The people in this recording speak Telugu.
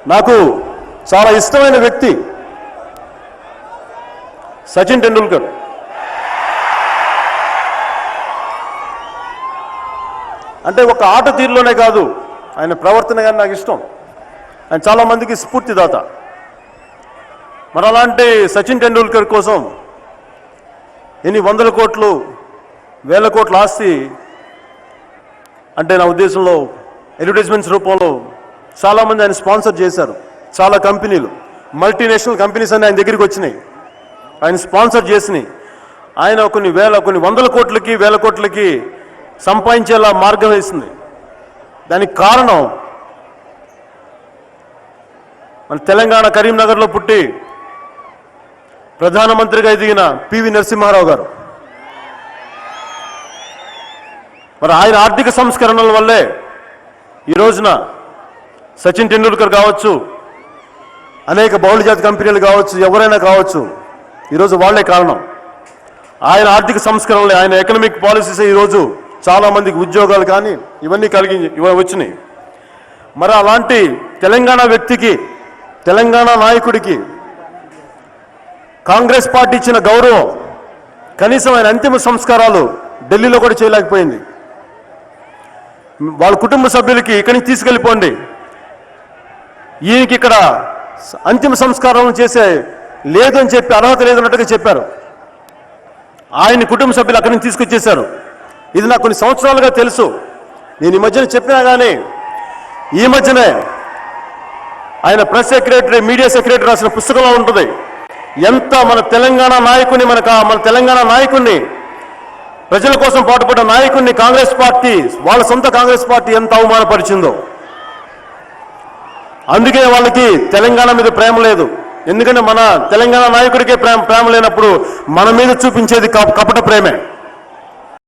నాకు చాలా ఇష్టమైన వ్యక్తి సచిన్ టెండూల్కర్. అంటే ఒక ఆట తీరులోనే కాదు, ఆయన ప్రవర్తన కానీ నాకు ఇష్టం. ఆయన చాలామందికి స్ఫూర్తిదాత. మరి అలాంటి సచిన్ టెండూల్కర్ కోసం ఎన్ని వందల కోట్లు, వేల కోట్ల ఆస్తి, అంటే నా ఉద్దేశంలో అడ్వర్టైజ్మెంట్స్ రూపంలో చాలామంది ఆయన స్పాన్సర్ చేశారు. చాలా కంపెనీలు, మల్టీనేషనల్ కంపెనీస్ అన్నీ ఆయన దగ్గరికి వచ్చినాయి, ఆయన స్పాన్సర్ చేసినాయి. ఆయన కొన్ని వందల కోట్లకి, వేల కోట్లకి సంపాదించేలా మార్గం వేసింది. దానికి కారణం మన తెలంగాణ కరీంనగర్లో పుట్టి ప్రధానమంత్రిగా ఎదిగిన పివి నరసింహారావు గారు. మరి ఆయన ఆర్థిక సంస్కరణల వల్లే ఈ రోజున సచిన్ టెండూల్కర్ కావచ్చు, అనేక బహుళజాతి కంపెనీలు కావచ్చు, ఎవరైనా కావచ్చు, ఈరోజు వాళ్లే కారణం. ఆయన ఆర్థిక సంస్కరణలే, ఆయన ఎకనామిక్ పాలసీసే ఈరోజు చాలామందికి ఉద్యోగాలు కానీ ఇవన్నీ వచ్చినాయి. మరి అలాంటి తెలంగాణ వ్యక్తికి, తెలంగాణ నాయకుడికి కాంగ్రెస్ పార్టీ ఇచ్చిన గౌరవం కనీసం ఆయన అంతిమ సంస్కారాలు ఢిల్లీలో కూడా చేయలేకపోయింది. వాళ్ళ కుటుంబ సభ్యులకి ఇక్కడి నుంచి తీసుకెళ్ళిపోండి, ఈయనకి ఇక్కడ అంతిమ సంస్కారం చేసే లేదని చెప్పి, అర్హత లేదన్నట్టుగా చెప్పారు. ఆయన కుటుంబ సభ్యులు అక్కడి నుంచి తీసుకొచ్చేశారు. ఇది నాకు కొన్ని సంవత్సరాలుగా తెలుసు. నేను ఈ మధ్యన చెప్పినా కానీ ఈ మధ్యనే ఆయన ప్రెస్ సెక్రటరీ, మీడియా సెక్రటరీ రాసిన పుస్తకంలో ఉంటుంది ఎంత మన తెలంగాణ నాయకుని, మన తెలంగాణ నాయకుడిని, ప్రజల కోసం పాటుపడ్డ నాయకుడిని కాంగ్రెస్ పార్టీ, వాళ్ళ సొంత కాంగ్రెస్ పార్టీ ఎంత అవమానపరిచిందో. అందుకే వాళ్ళకి తెలంగాణ మీద ప్రేమ లేదు. ఎందుకంటే మన తెలంగాణ నాయకుడికే ప్రేమ లేనప్పుడు మన మీద చూపించేది కపట ప్రేమే.